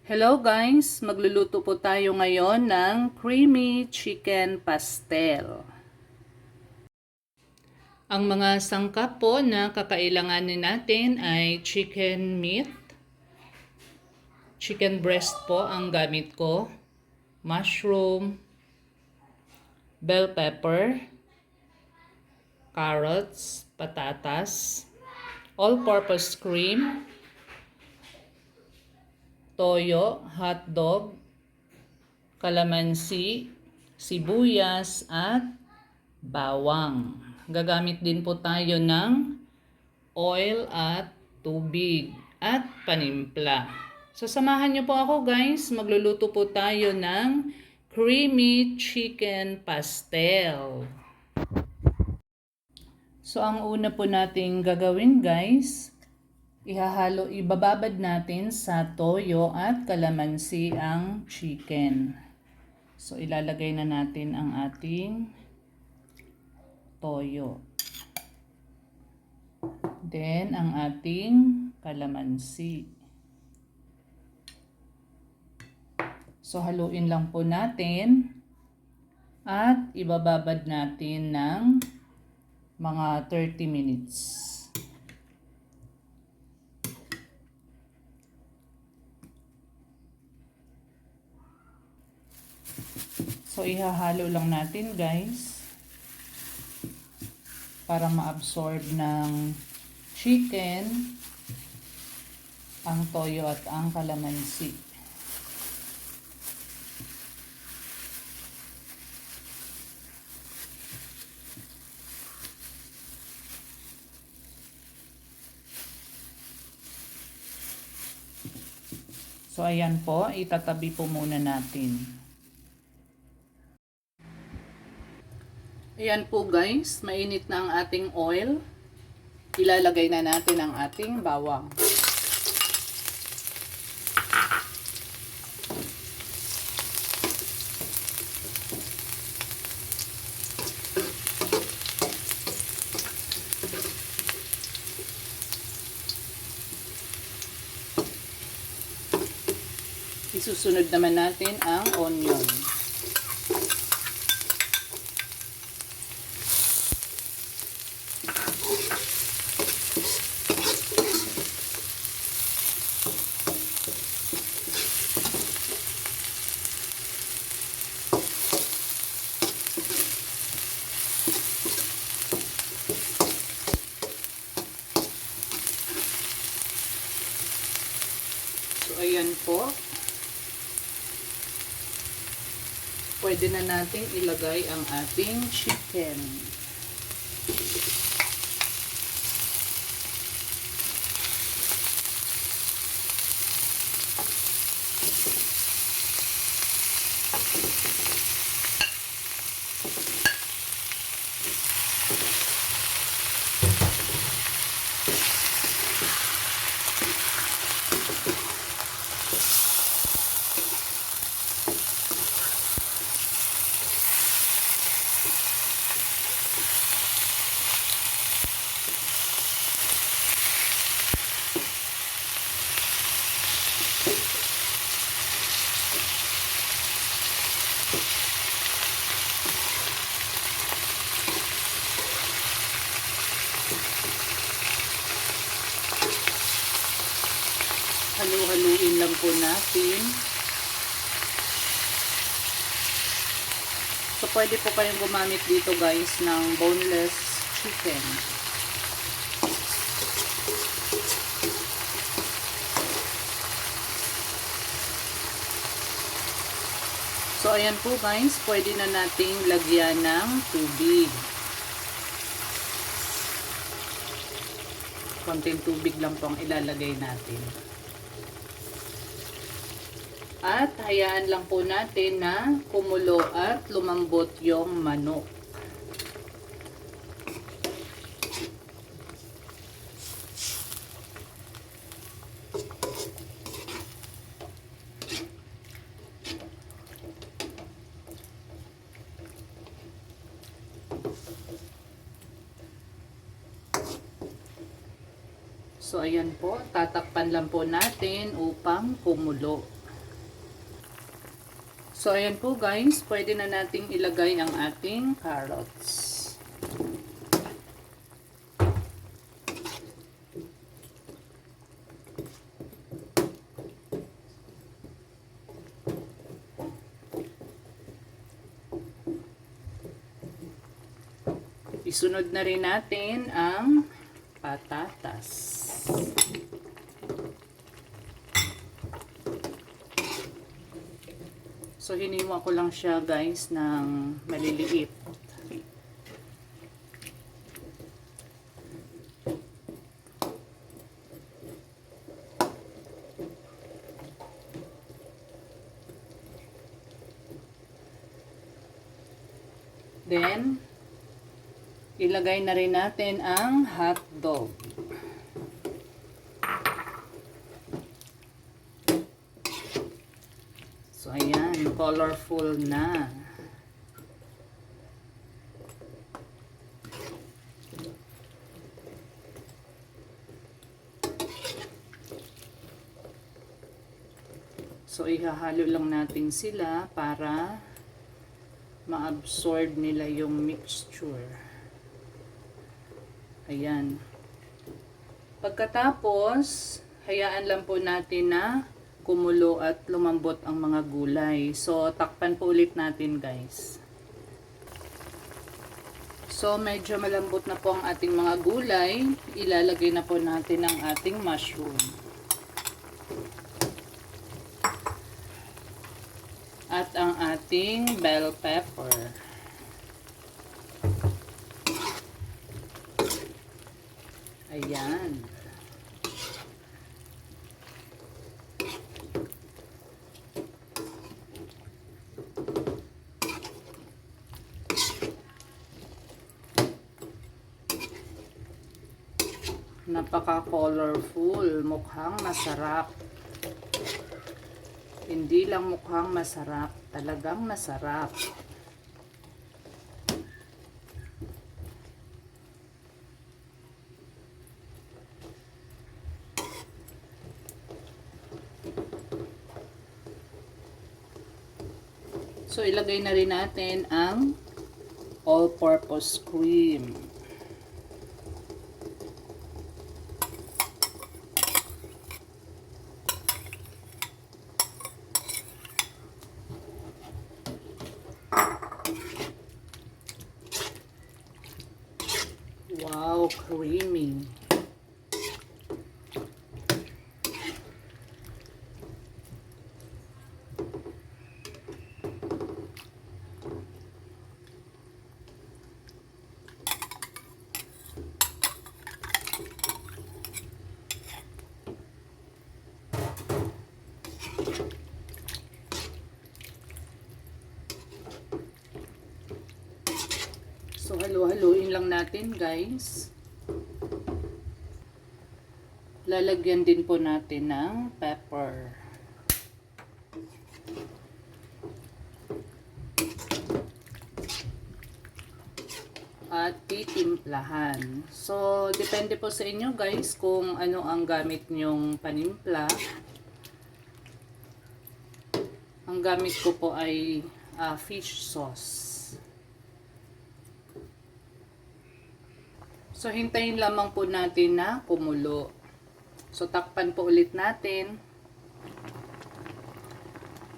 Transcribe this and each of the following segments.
Hello guys! Magluluto po tayo ngayon ng creamy chicken pastel. Ang mga sangkap po na kakailanganin natin ay chicken meat, chicken breast po ang gamit ko, mushroom, bell pepper, carrots, patatas, all-purpose cream, toyo, hotdog, kalamansi, sibuyas at bawang. Gagamit din po tayo ng oil at tubig at panimpla. So samahan niyo po ako guys, magluluto po tayo ng creamy chicken pastel. So ang una po nating gagawin guys, ibababad natin sa toyo at kalamansi ang chicken. So ilalagay na natin ang ating toyo. Then ang ating kalamansi. So haluin lang po natin at ibababad natin ng mga 30 minutes. So ihahalo lang natin guys para ma-absorb ng chicken ang toyo at ang kalamansi. So ayan po, itatabi po muna natin. Ayan po guys, mainit na ang ating oil. Ilalagay na natin ang ating bawang. Isusunod naman natin ang onion. So ayan po. Pwede na nating ilagay ang ating chicken. Halu-haluin lang po natin. So pwede po kayong gumamit dito guys ng boneless chicken. So ayan po guys, pwede na nating lagyan ng tubig. Konting tubig lang po ang ilalagay natin. At hayaan lang po natin na kumulo at lumambot yung manok. So ayan po, tatakpan lang po natin upang kumulo. So, ayan po guys, pwede na nating ilagay ang ating carrots. Isunod na rin natin ang patatas. So, hiniwa ko lang siya guys ng maliliit. Then, ilagay na rin natin ang hotdog. So, ayan, colorful na. So, ihahalo lang natin sila para ma-absorb nila yung mixture. Ayan. Pagkatapos, hayaan lang po natin na kumulo at lumambot ang mga gulay. So, takpan po ulit natin guys. So, medyo malambot na po ang ating mga gulay. Ilalagay na po natin ang ating mushroom. At ang ating bell pepper. Ayan. Napaka-colorful. Mukhang masarap. Hindi lang mukhang masarap. Talagang masarap. So, ilagay na rin natin ang all-purpose cream. Wow, creamy. So, halo-haluin lang natin guys. Lalagyan din po natin ng pepper. At titimplahan. So, depende po sa inyo guys kung ano ang gamit nyong panimpla. Ang gamit ko po ay fish sauce. So, hintayin lamang po natin na kumulo. So, takpan po ulit natin.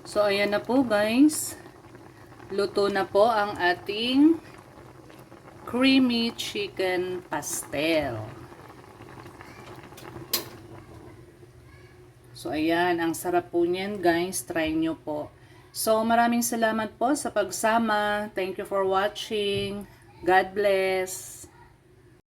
So, ayan na po guys. Luto na po ang ating creamy chicken pastel. So, ayan. Ang sarap po niyan guys. Try nyo po. So, maraming salamat po sa pagsama. Thank you for watching. God bless.